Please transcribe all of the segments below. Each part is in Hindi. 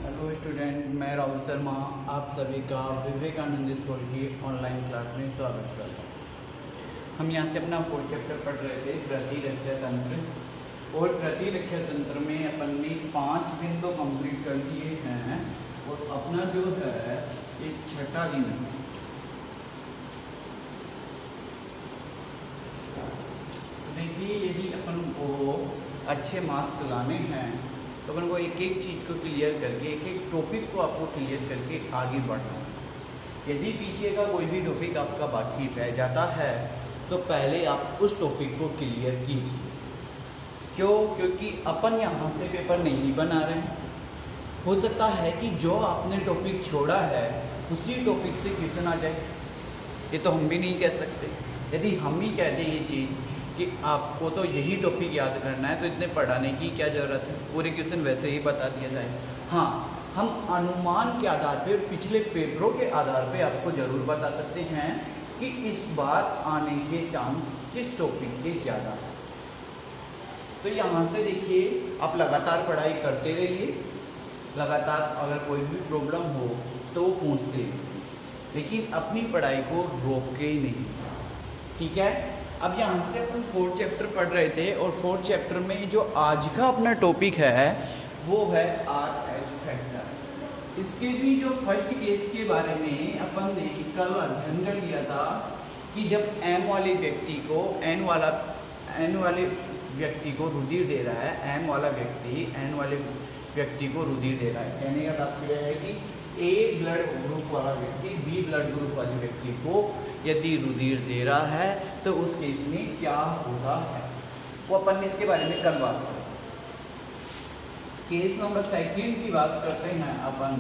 हेलो स्टूडेंट, मैं राहुल शर्मा आप सभी का विवेकानंद स्कूल की ऑनलाइन क्लास में स्वागत करता हूँ। हम यहाँ से अपना 4th चैप्टर पढ़ रहे थे प्रतिरक्षा तंत्र, और प्रतिरक्षा तंत्र में अपन ने 5 दिन तो कंप्लीट कर दिए हैं और अपना जो है ये 6ठा दिन है। देखिए, यदि अपन को अच्छे मार्क्स लाने हैं तो अपन को एक एक चीज़ को क्लियर करके, एक एक टॉपिक को आपको क्लियर करके आगे बढ़ना है। यदि पीछे का कोई भी टॉपिक आपका बाकी रह जाता है तो पहले आप उस टॉपिक को क्लियर कीजिए। क्यों? क्योंकि अपन यहाँ से पेपर नहीं बना रहे हैं। हो सकता है कि जो आपने टॉपिक छोड़ा है उसी टॉपिक से क्वेश्चन आ जाए, ये तो हम भी नहीं कह सकते। यदि हम ही कह दें ये चीज़ कि आपको तो यही टॉपिक याद करना है तो इतने पढ़ाने की क्या ज़रूरत है, पूरे क्वेश्चन वैसे ही बता दिया जाए। हाँ, हम अनुमान के आधार पे और पिछले पेपरों के आधार पे आपको ज़रूर बता सकते हैं कि इस बार आने के चांस किस टॉपिक के ज़्यादा है। तो यहाँ से देखिए, आप लगातार पढ़ाई करते रहिए। लगातार अगर कोई भी प्रॉब्लम हो तो वो पूछते रहिए, लेकिन अपनी पढ़ाई को रोके ही नहीं, ठीक है। अब यहाँ से अपन 4th चैप्टर पढ़ रहे थे और 4th चैप्टर में जो आज का अपना टॉपिक है वो है RH फैक्टर। इसके भी जो फर्स्ट केस के बारे में अपन ने कल अध्ययन कर लिया था कि जब M वाले व्यक्ति को N वाले व्यक्ति को रुधिर दे रहा है, M वाला व्यक्ति N वाले व्यक्ति को रुधिर दे रहा है। कहने का तात्पर्य है कि A ब्लड ग्रुप वाला व्यक्ति B ब्लड ग्रुप वाले व्यक्ति को यदि रुधिर दे रहा है तो उस केस में क्या होता है, वो अपन ने इसके बारे में कल बात की। केस नंबर 2 की बात करते हैं अपन।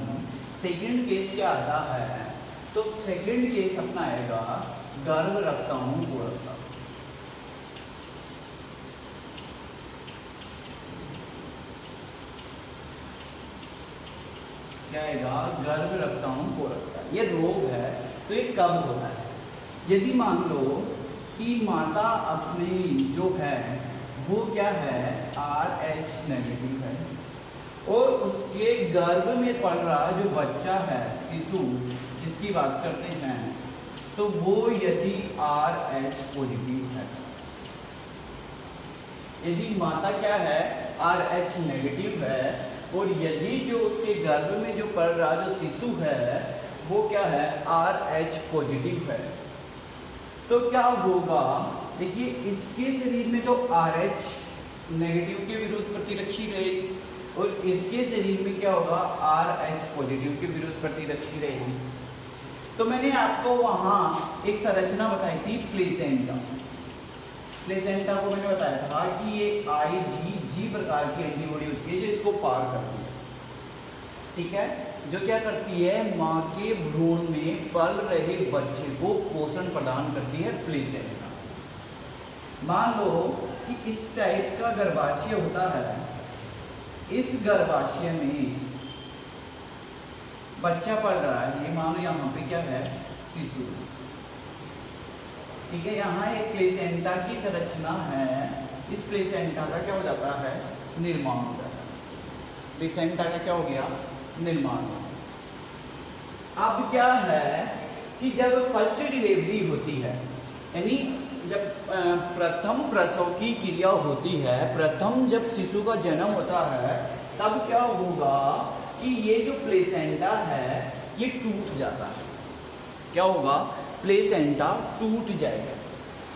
सेकंड केस क्या आता है? तो सेकंड केस अपना आएगा गर्भ रखता हूँ को रखता हूँ। क्या आएगा? गर्भ रखता हूँ को रखता है। ये रोग है तो ये कब होता है? यदि मान लो कि माता अपनी जो है वो क्या है, RH नेगेटिव है, और उसके गर्भ में पल रहा जो बच्चा है, शिशु जिसकी बात करते हैं, तो वो यदि RH पॉजिटिव है, यदि माता क्या है RH नेगेटिव है, और यदि जो उसके गर्भ में जो पल रहा जो शिशु है वो क्या है, RH पॉजिटिव है, तो क्या होगा? देखिए, इसके शरीर में तो RH नेगेटिव के विरुद्ध प्रतिरक्षी रहेगी और इसके शरीर में क्या होगा, RH पॉजिटिव के विरुद्ध प्रतिरक्षी रहेगी। तो मैंने आपको वहां एक संरचना बताई थी, प्लेसेंटा। प्लेसेंटा को मैंने बताया था कि ये IgG प्रकार की एंटीबॉडी होती है जो इसको पार करती है, ठीक है, जो क्या करती है, माँ के भ्रूण में पल रहे बच्चे को पोषण प्रदान करती है, प्लेसेंटा। मान लो कि इस टाइप का गर्भाशय होता है, इस गर्भाशय में बच्चा पल रहा है, ये मान लो यहाँ पे क्या है, शिशु, ठीक है। यहाँ एक प्लेसेंटा की संरचना है, इस प्लेसेंटा का क्या हो जाता है, निर्माण हो जाता है। प्लेसेंटा का क्या हो गया, निर्माण। अब क्या है कि जब फर्स्ट डिलीवरी होती है, यानी जब प्रथम प्रसव की क्रिया होती है, प्रथम जब शिशु का जन्म होता है, तब क्या होगा कि ये जो प्लेसेंटा है ये टूट जाता है। क्या होगा? प्लेसेंटा टूट जाएगा।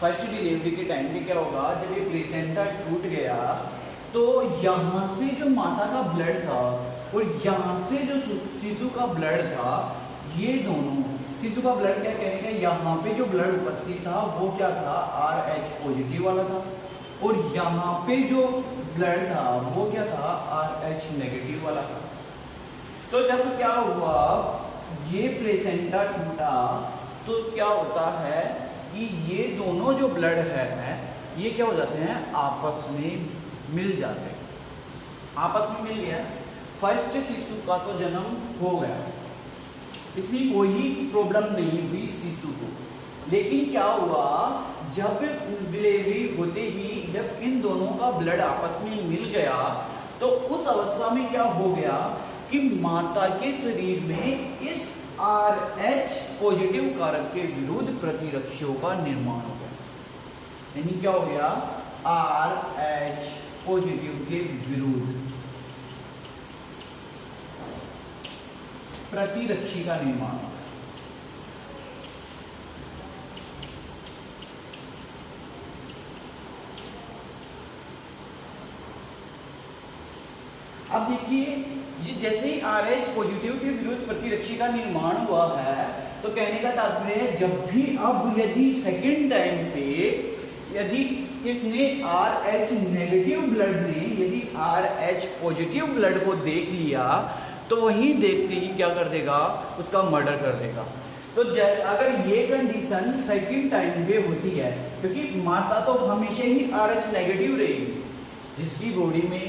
फर्स्ट डिलीवरी के टाइम पे क्या होगा, जब ये प्लेसेंटा टूट गया तो यहाँ से जो माता का ब्लड था और यहाँ से जो शिशु का ब्लड था, ये दोनों, शिशु का ब्लड क्या कहने का, यहाँ पे जो ब्लड उपस्थित था वो क्या था, RH पॉजिटिव वाला था, और यहाँ पे जो ब्लड था वो क्या था, RH नेगेटिव वाला था। तो जब क्या हुआ, ये प्लेसेंटा टूटा तो क्या होता है कि ये दोनों जो ब्लड है ये क्या हो जाते हैं, आपस में मिल जाते हैं। आपस में मिल गया, फर्स्ट शिशु का तो जन्म हो गया, इसमें कोई प्रॉब्लम नहीं हुई शिशु को। लेकिन क्या हुआ, जब डिलीवरी होते ही जब इन दोनों का ब्लड आपस में मिल गया तो उस अवस्था में क्या हो गया कि माता के शरीर में इस RH पॉजिटिव कारक के विरुद्ध प्रतिरक्षियों का निर्माण हो गया। यानी क्या हो गया, RH पॉजिटिव के विरुद्ध प्रतिरक्षी का निर्माण हो गया। अब देखिए जैसे ही RH पॉजिटिव के विरुद्ध प्रतिरक्षी का निर्माण हुआ है, तो कहने का तात्पर्य है जब भी अब यदि सेकेंड टाइम पे यदि इसने RH नेगेटिव ब्लड ने यदि RH पॉजिटिव ब्लड को देख लिया तो वही देखते ही क्या कर देगा, उसका मर्डर कर देगा। तो अगर ये कंडीशन सेकेंड टाइम पे होती है, क्योंकि माता तो हमेशा ही RH नेगेटिव रहेगी, जिसकी बॉडी में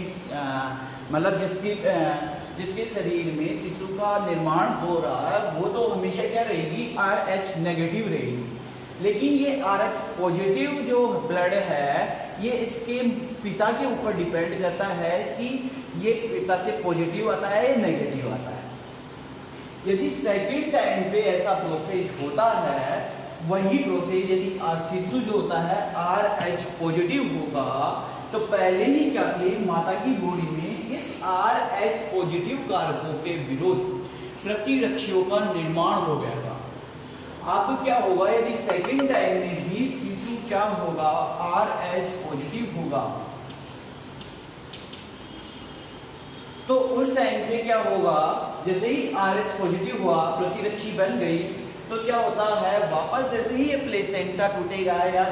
मतलब जिसके शरीर में शिशु का निर्माण हो रहा है वो तो हमेशा क्या रहेगी, RH नेगेटिव रहेगी। लेकिन ये RH पॉजिटिव जो ब्लड है ये इसके पिता के ऊपर डिपेंड करता है कि ये पिता से पॉजिटिव आता है या नेगेटिव आता है। यदि सेकेंड टाइम पे ऐसा प्रोसेस होता है, वही प्रोसेस यदि शिशु जो होता है RH पॉजिटिव होगा, तो पहले ही क्या थे, माता की बॉडी में इस RH पॉजिटिव कारकों के विरुद्ध प्रतिरक्षियों का निर्माण हो गया था। अब क्या होगा, यदि सेकेंड टाइम में भी शिशु क्या होगा, RH पॉजिटिव होगा, तो उस टाइम पे क्या होगा, जैसे ही RH पॉजिटिव हुआ, प्रतिरक्षी बन गई, तो क्या होता है, वापस जैसे ही ये प्लेसेंटा टूटेगा या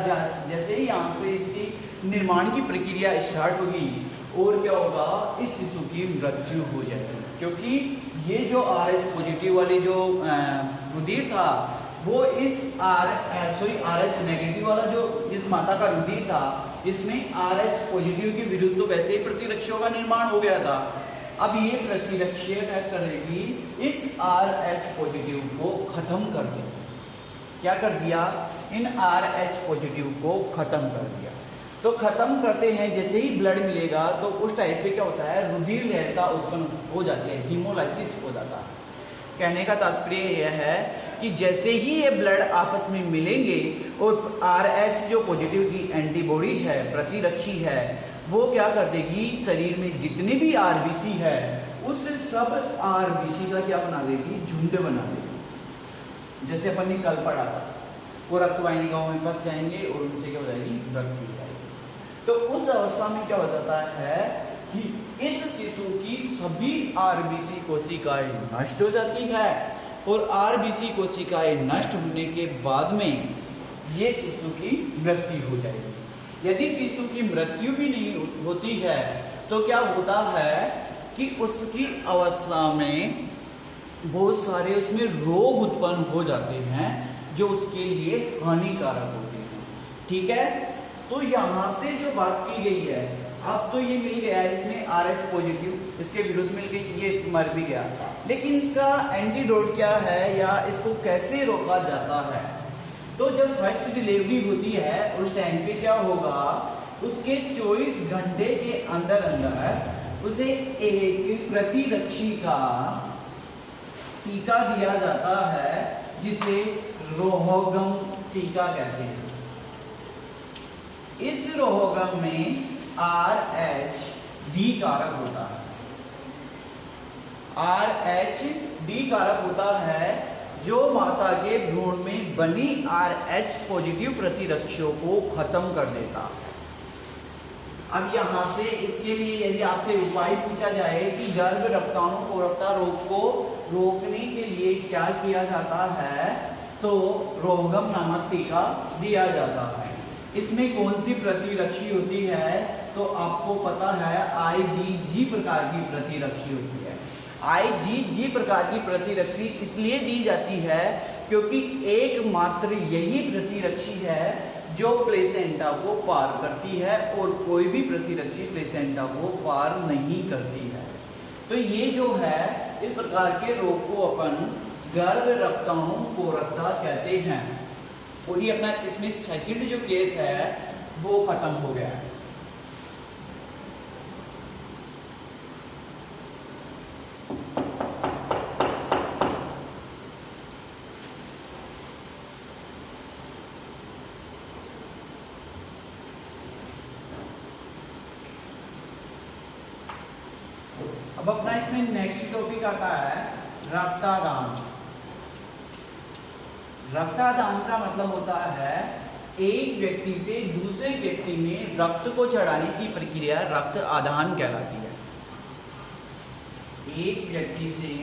जैसे ही यहाँ से इसकी निर्माण की प्रक्रिया स्टार्ट होगी और क्या होगा, इस शिशु की मृत्यु हो जाएगी। क्योंकि ये जो RH पॉजिटिव वाली जो रुधिर था वो इस RH नेगेटिव वाला जो इस माता का रुधिर था, इसमें RH पॉजिटिव के विरुद्ध तो वैसे ही प्रतिरक्षियों का निर्माण हो गया था। अब ये प्रतिरक्षी क्या करेगी, इस RH पॉजिटिव को खत्म कर दे। क्या कर दिया, इन RH पॉजिटिव को खत्म कर दिया। तो खत्म करते हैं, जैसे ही ब्लड मिलेगा तो उस टाइप पे क्या होता है, रुधिर लहरता उत्पन्न हो जाती है, हीमोलाइसिस हो जाता है। कहने का तात्पर्य यह है कि जैसे ही ये ब्लड आपस में मिलेंगे और RH जो पॉजिटिव की एंटीबॉडीज है, प्रतिरक्षी है, वो क्या कर देगी, शरीर में जितने भी RBC है उस सब RBC का क्या बना देगी, झुंड बना देगी। जैसे अपन ने कल पढ़ा था, वो रक्त वाहिनिकाओं में फंस जाएंगे और उनसे क्या हो जाएगी, रक्त पी जाएगी। तो उस अवस्था में क्या हो जाता है कि इस शिशु की सभी RBC कोशिकाएं नष्ट हो जाती है और RBC कोशिकाएं नष्ट होने के बाद में ये शिशु की मृत्यु हो जाएगी। यदि शिशु की मृत्यु भी नहीं होती है तो क्या होता है कि उसकी अवस्था में बहुत सारे उसमें रोग उत्पन्न हो जाते हैं जो उसके लिए हानिकारक होते हैं। ठीक है, तो यहाँ से जो बात की गई है, अब तो ये मिल गया है, इसमें RH पॉजिटिव इसके विरुद्ध मिल गई, ये मर भी गया, लेकिन इसका एंटीडोट क्या है या इसको कैसे रोका जाता है। तो जब फर्स्ट डिलीवरी होती है उस टाइम पे क्या होगा, उसके 24 घंटे के अंदर अंदर उसे एक प्रतिरक्षी का टीका दिया जाता है जिसे रोहगम टीका कहते हैं। इस रोहगम में RH कारक होता है, RH कारक होता है जो माता के भ्रूण में बनी RH पॉजिटिव प्रतिरक्षियों को खत्म कर देता। अब यहाँ से इसके लिए यदि आपसे उपाय पूछा जाए कि गर्भ रक्ताणु कोरकता रोग को रोकने के लिए क्या किया जाता है, तो रोहगम नामक टीका दिया जाता है। इसमें कौन सी प्रतिरक्षी होती है, तो आपको पता है IgG प्रकार की प्रतिरक्षी होती है। IgG प्रकार की प्रतिरक्षी इसलिए दी जाती है क्योंकि एकमात्र यही प्रतिरक्षी है जो प्लेसेंटा को पार करती है और कोई भी प्रतिरक्षी प्लेसेंटा को पार नहीं करती है। तो ये जो है, इस प्रकार के रोग को अपन गर्भ रक्ताणु कोरकता कहते हैं। और ये अपना इसमें सेकंड जो केस है वो खत्म हो गया है। अब अपना इसमें नेक्स्ट टॉपिक आता है रक्तदान। रक्तदान का मतलब होता है एक व्यक्ति से दूसरे व्यक्ति में रक्त को चढ़ाने की प्रक्रिया रक्त आदान कहलाती है। एक व्यक्ति से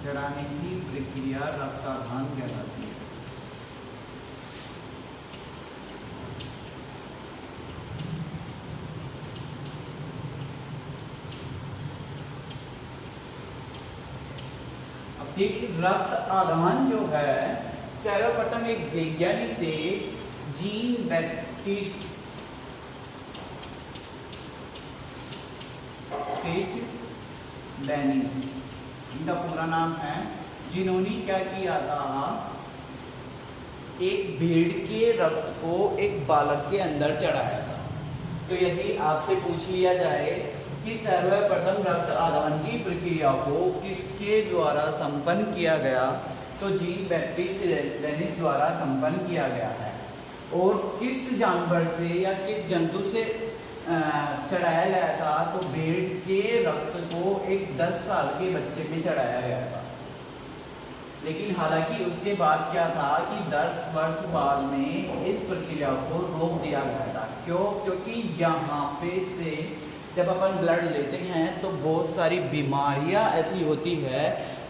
चढ़ाने की प्रक्रिया रक्तदान कहलाती है। अब देखिए रक्त आदान जो है सर्वप्रथम एक वैज्ञानिक थे जीन बैप्टिस्ट डेनिस, इनका पूरा नाम है, जिन्होंने क्या किया था, एक भेड़ के रक्त को एक बालक के अंदर चढ़ाया था। तो यदि आपसे पूछ लिया जाए कि सर्वप्रथम रक्त आदान की प्रक्रिया को किसके द्वारा संपन्न किया गया, तो जीन बैप्टिस्ट डेनिस द्वारा संपन्न किया गया है। और किस जानवर से या किस जंतु से चढ़ाया गया था, तो भेड़ के रक्त को एक 10 साल के बच्चे में चढ़ाया गया था। लेकिन हालांकि उसके बाद क्या था कि 10 वर्ष बाद में इस प्रक्रिया को रोक दिया गया था। क्यों? क्योंकि यहाँ पे से जब अपन ब्लड लेते हैं तो बहुत सारी बीमारियाँ ऐसी होती है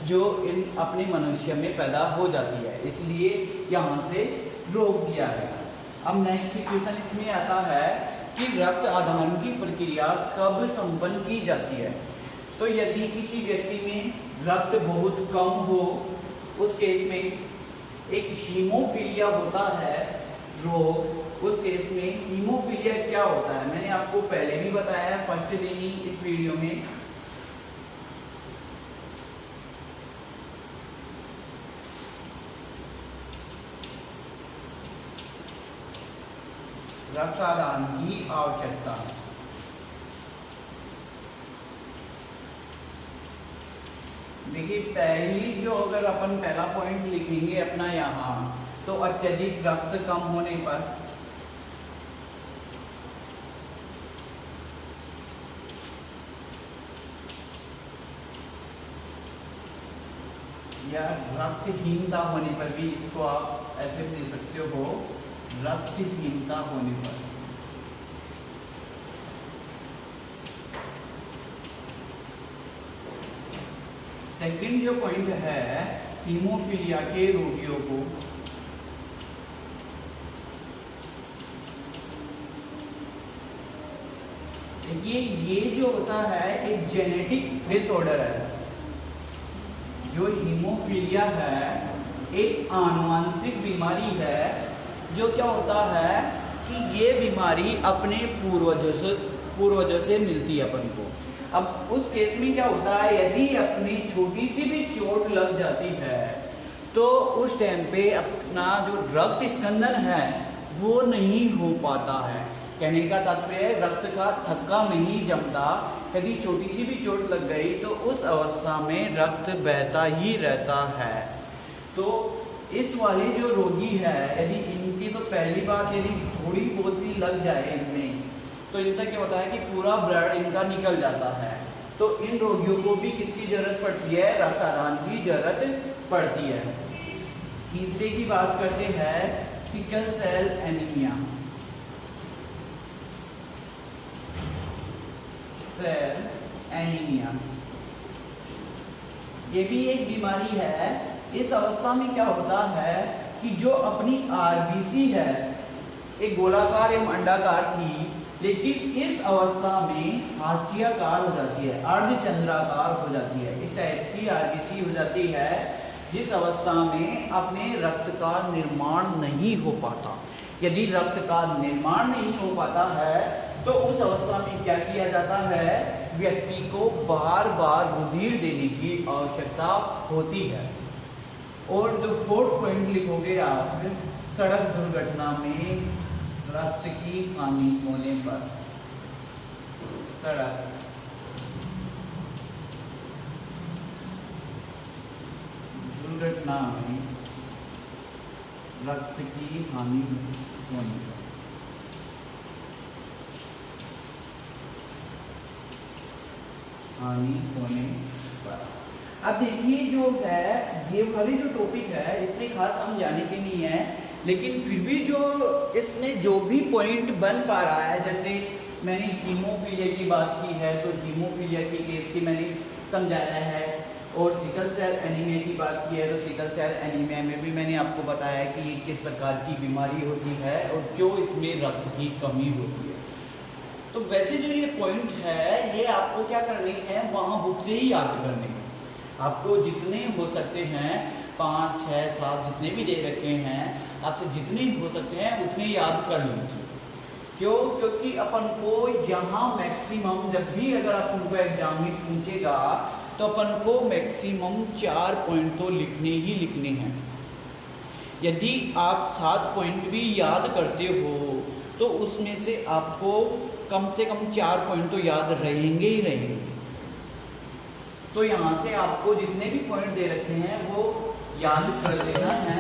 जो इन अपने मनुष्य में पैदा हो जाती है, इसलिए यहाँ से रोक दिया गया। अब नेक्स्ट क्वेश्चन इसमें आता है कि रक्त आदान की प्रक्रिया कब संपन्न की जाती है। तो यदि किसी व्यक्ति में रक्त बहुत कम हो, उस केस में एक हीमोफीलिया होता है रोग, उस केस में हीमोफीलिया क्या होता है मैंने आपको पहले भी बताया है फर्स्ट दिन ही इस वीडियो में। रक्तदान की आवश्यकता। देखिए पहली जो अगर अपन पहला पॉइंट लिखेंगे अपना यहाँ, तो अत्यधिक रक्त कम होने पर या रक्तहीनता होने पर भी, इसको आप ऐसे भी दे सकते हो, रक्तहीनता होने पर। सेकंड जो पॉइंट है हीमोफीलिया के रोगियों को देखिए ये जो होता है एक जेनेटिक डिसऑर्डर है। जो हीमोफीलिया है एक आनुवंशिक बीमारी है, जो क्या होता है कि ये बीमारी अपने पूर्वजों से मिलती है अपन को। अब उस केस में क्या होता है, यदि अपनी छोटी सी भी चोट लग जाती है तो उस टाइम पे अपना जो रक्त स्कंदन है वो नहीं हो पाता है। कहने का तात्पर्य रक्त का थक्का नहीं जमता। यदि छोटी सी भी चोट लग गई तो उस अवस्था में रक्त बहता ही रहता है। तो इस वाले जो रोगी है, यदि इनकी तो पहली बात यदि थोड़ी बहुत भी लग जाए इनमें, तो इनसे क्या होता है कि पूरा ब्लड इनका निकल जाता है। तो इन रोगियों को भी किसकी जरूरत पड़ती है, रक्तदान की जरूरत पड़ती है। तीसरे की बात करते हैं sickle cell anaemia. Cell anaemia ये भी एक बीमारी है। इस अवस्था में क्या होता है कि जो अपनी आरबीसी है एक गोलाकार एवं अंडाकार थी, लेकिन इस अवस्था में हाशियाकार हो जाती है, अर्धचंद्राकार हो जाती है। इस टाइप की आरबीसी हो जाती है। जिस अवस्था में अपने रक्त का निर्माण नहीं हो पाता। यदि रक्त का निर्माण नहीं हो पाता है तो उस अवस्था में क्या किया जाता है, व्यक्ति को बार बार रुधिर देने की आवश्यकता होती है। और जो 4th पॉइंट लिखोगे आप, सड़क दुर्घटना में रक्त की हानि होने पर, सड़क दुर्घटना में रक्त की हानि होने पर, हानि होने पर। अब देखिए जो है ये वाली जो टॉपिक है इतनी खास समझाने की नहीं है, लेकिन फिर भी जो इसमें जो भी पॉइंट बन पा रहा है, जैसे मैंने हीमोफीलिया की बात की है तो हीमोफीलिया की केस की मैंने समझाया है, और सिकल सेल एनीमिया की बात की है तो सिकल सेल एनीमिया में भी मैंने आपको बताया कि ये किस प्रकार की बीमारी होती है और जो इसमें रक्त की कमी होती है। तो वैसे जो ये पॉइंट है ये आपको क्या करने हैं, वहाँ बुक से ही याद करने हैं। आपको जितने हो सकते हैं 5, 6, 7 जितने भी दे रखे हैं, आपसे जितने हो सकते हैं उतने याद कर लीजिए। क्यों? क्योंकि अपन को यहाँ मैक्सिमम जब भी अगर आप उनको एग्जाम में पूछेगा तो अपन को मैक्सिमम 4 पॉइंट तो लिखने ही लिखने हैं। यदि आप 7 पॉइंट भी याद करते हो तो उसमें से आपको कम से कम 4 पॉइंट तो याद रहेंगे ही रहेंगे। तो यहाँ से आपको जितने भी पॉइंट दे रखे हैं वो याद कर लेना है।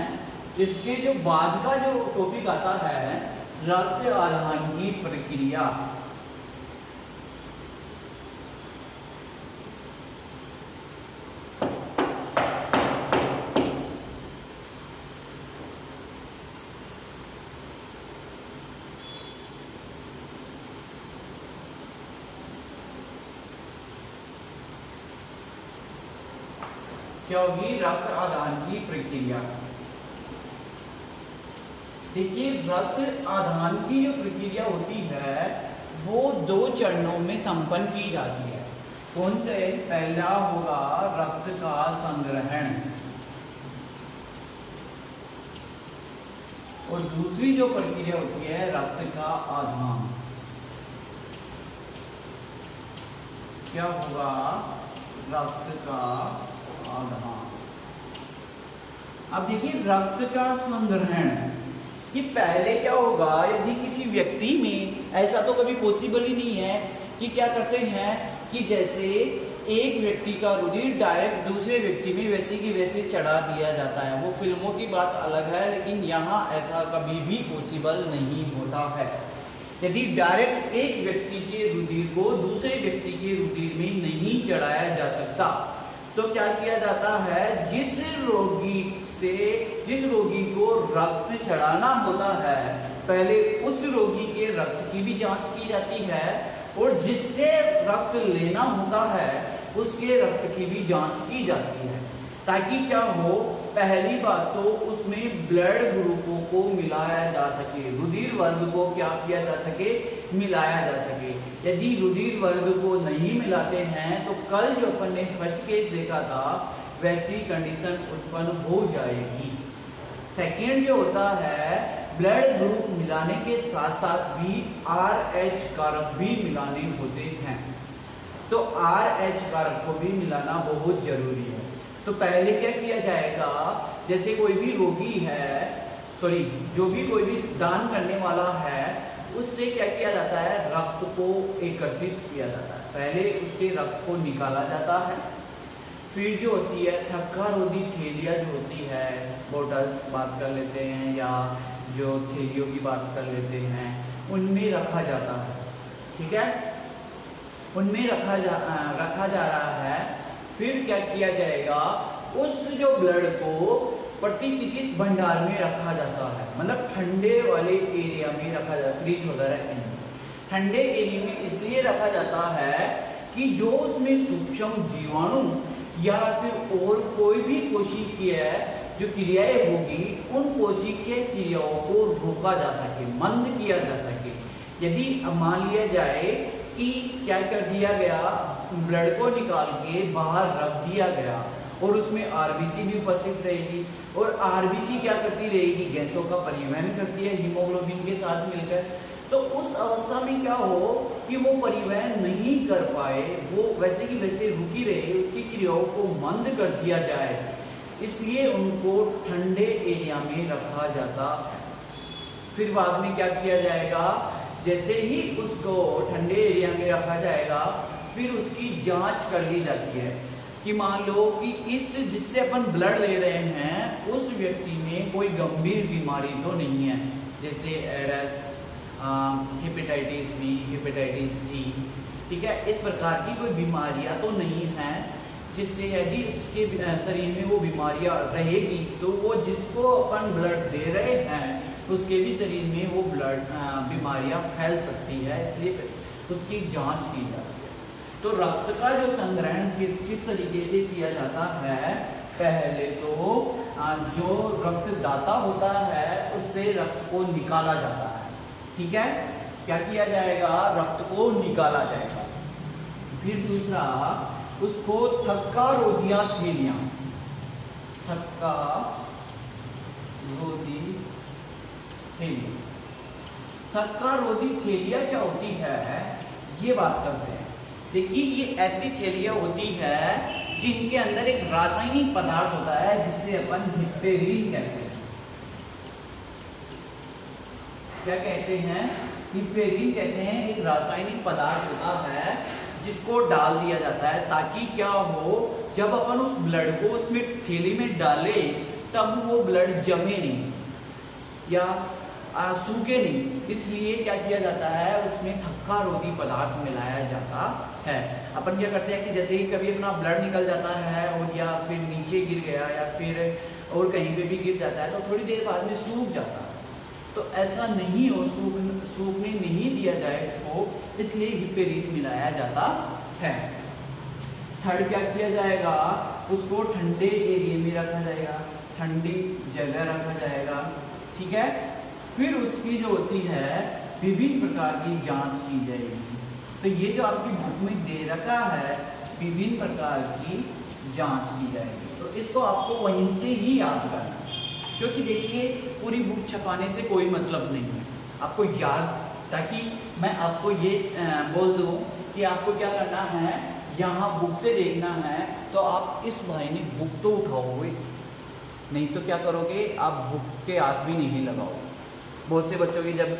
इसके जो बाद का जो टॉपिक आता है, रक्त आधान की प्रक्रिया। क्या होगी? रक्त आदान की प्रक्रिया। देखिए रक्त आदान की जो प्रक्रिया होती है वो 2 चरणों में संपन्न की जाती है। कौन से? पहला होगा रक्त का संग्रहण, और दूसरी जो प्रक्रिया होती है रक्त का आदान। क्या होगा? रक्त का आधार। अब देखिए रक्त का संग्रहण कि पहले क्या होगा, यदि किसी व्यक्ति में, ऐसा तो कभी पॉसिबल ही नहीं है कि क्या करते हैं कि जैसे एक व्यक्ति का रुधिर डायरेक्ट दूसरे व्यक्ति में वैसे की वैसे चढ़ा दिया जाता है। वो फिल्मों की बात अलग है, लेकिन यहाँ ऐसा कभी भी पॉसिबल नहीं होता है। यदि डायरेक्ट एक व्यक्ति के रुधिर को दूसरे व्यक्ति के रुधिर में नहीं चढ़ाया जा सकता तो क्या किया जाता है, जिस रोगी को रक्त चढ़ाना होता है पहले उस रोगी के रक्त की भी जांच की जाती है, और जिससे रक्त लेना होता है उसके रक्त की भी जांच की जाती है, ताकि क्या हो, पहली बात तो उसमें ब्लड ग्रुपों को मिलाया जा सके, रुधिर वर्ग को क्या किया जा सके, मिलाया जा सके। यदि रुधिर वर्ग को नहीं मिलाते हैं तो कल जो अपन ने फर्स्ट केस देखा था वैसी कंडीशन उत्पन्न हो जाएगी। सेकेंड जो होता है, ब्लड ग्रुप मिलाने के साथ साथ भी RH कारक भी मिलाने होते हैं, तो RH कारक को भी मिलाना बहुत जरूरी है। तो पहले क्या किया जाएगा, जैसे कोई भी रोगी है, जो भी कोई भी दान करने वाला है, उससे क्या किया जाता है, रक्त को एकत्रित किया जाता है। पहले उसके रक्त को निकाला जाता है, फिर जो होती है थक्का रोधी थैलियाँ जो होती है, बोटल्स बात कर लेते हैं या जो थैलियों की बात कर लेते हैं, उनमें रखा जाता है। ठीक है, उनमें रखा जा रहा है। फिर क्या किया जाएगा, उस जो ब्लड को प्रतिष्ठित भंडार में रखा जाता है, मतलब ठंडे वाले एरिया में रखा जाता है, फ्रिज वगैरह में। ठंडे एरिया में इसलिए रखा जाता है कि जो उसमें सूक्ष्म जीवाणु या फिर और कोई भी कोशिकीय जो क्रियाएं होगी, उन कोशिकीय क्रियाओं को रोका जा सके, मंद किया जा सके। यदि मान लिया जाए कि क्या कर दिया गया, ब्लड को निकाल के बाहर रख दिया गया और उसमें आरबीसी भी उपस्थित रहेगी। और आरबीसी क्या करती रहेगी, गैसों का परिवहन करती है हीमोग्लोबिन के साथ मिलकर। तो उस अवस्था में क्या हो कि वो परिवहन नहीं कर पाए, वो वैसे की वैसे रुकी रहे, उसकी क्रियाओं को मंद कर दिया जाए, इसलिए उनको ठंडे एरिया में रखा जाता है। फिर बाद में क्या किया जाएगा, जैसे ही उसको ठंडे एरिया में रखा जाएगा फिर उसकी जांच कर ली जाती है कि मान लो कि इस जिससे अपन ब्लड ले रहे हैं उस व्यक्ति में कोई गंभीर बीमारी तो नहीं है, जैसे AIDS, hepatitis B, hepatitis C, ठीक है, इस प्रकार की कोई बीमारियां तो नहीं हैं, जिससे यदि उसके शरीर में वो बीमारियां रहेगी तो वो जिसको अपन ब्लड दे रहे हैं उसके भी शरीर में वो ब्लड बीमारियां फैल सकती है, इसलिए उसकी जांच की जाती है। तो रक्त का जो संग्रहण किस तरीके से किया जाता है, पहले तो जो रक्तदाता होता है उससे रक्त को निकाला जाता है, ठीक है, क्या किया जाएगा, रक्त को निकाला जाएगा। फिर दूसरा, उसको थक्का रोधिया थैलियां, थक्का रोधी थैलियां, थक्का रोधी थैलियां क्या होती है ये बात करते हैं। देखिए ये ऐसी थैलियां होती है जिनके अंदर एक रासायनिक पदार्थ होता है जिसे अपन हिप्पेरीन कहते हैं। क्या कहते हैं, हिप्पेरीन कहते हैं, एक रासायनिक पदार्थ होता है जिसको डाल दिया जाता है ताकि क्या हो, जब अपन उस ब्लड को उसमें थैली में डाले तब वो ब्लड जमे नहीं या सूखे नहीं, इसलिए क्या किया जाता है उसमें थक्का रोधी पदार्थ मिलाया जाता है। अपन क्या करते हैं कि जैसे ही कभी अपना ब्लड निकल जाता है और या फिर नीचे गिर गया या फिर और कहीं पे भी गिर जाता है तो थोड़ी देर बाद में सूख जाता है, तो ऐसा नहीं हो, सूखने नहीं दिया जाए उसको, इसलिए हिप्पेरीन मिलाया जाता है। थर्ड क्या किया जाएगा, उसको ठंडे एरिया में रखा जाएगा, ठंडी जगह रखा जाएगा, ठीक है। फिर उसकी जो होती है विभिन्न प्रकार की जांच की जाएगी। तो ये जो आपकी बुक में दे रखा है विभिन्न प्रकार की जांच की जाएगी, तो इसको आपको वहीं से ही याद करना है, क्योंकि देखिए पूरी बुक छपाने से कोई मतलब नहीं है, आपको याद, ताकि मैं आपको ये बोल दूं कि आपको क्या करना है, यहाँ बुक से देखना है तो आप इस महीने बुक तो उठाओगे, नहीं तो क्या करोगे, आप बुक के हाथ भी नहीं लगाओगे। बहुत से बच्चों की जब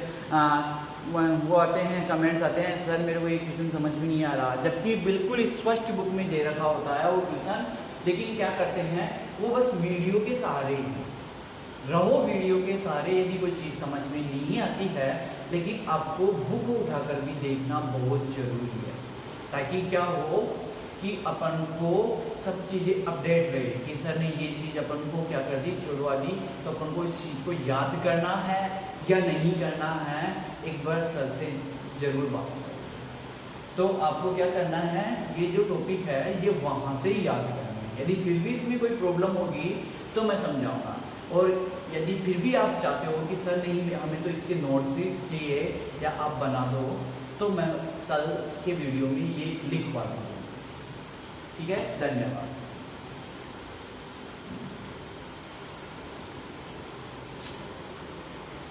वो आते हैं, कमेंट्स आते हैं, सर मेरे को ये क्वेश्चन समझ में नहीं आ रहा, जबकि बिल्कुल स्पष्ट बुक में दे रखा होता है वो क्वेश्चन, लेकिन क्या करते हैं वो बस वीडियो के सहारे रहो, वीडियो के सहारे यदि कोई चीज़ समझ में नहीं आती है, लेकिन आपको बुक उठाकर भी देखना बहुत जरूरी है, ताकि क्या हो कि अपन को सब चीज़ें अपडेट रहे कि सर ने ये चीज़ अपन को क्या कर दी, छुड़वा दी, तो अपन को इस चीज़ को याद करना है या नहीं करना है, एक बार सर से जरूर बात करें। तो आपको क्या करना है, ये जो टॉपिक है ये वहाँ से ही याद करना है। यदि फिर भी इसमें कोई प्रॉब्लम होगी तो मैं समझाऊंगा, और यदि फिर भी आप चाहते हो कि सर नहीं हमें तो इसके नोट्स ही चाहिए या आप बना दो, तो मैं कल के वीडियो में ये लिखवा दूँगा, ठीक है। धन्यवाद।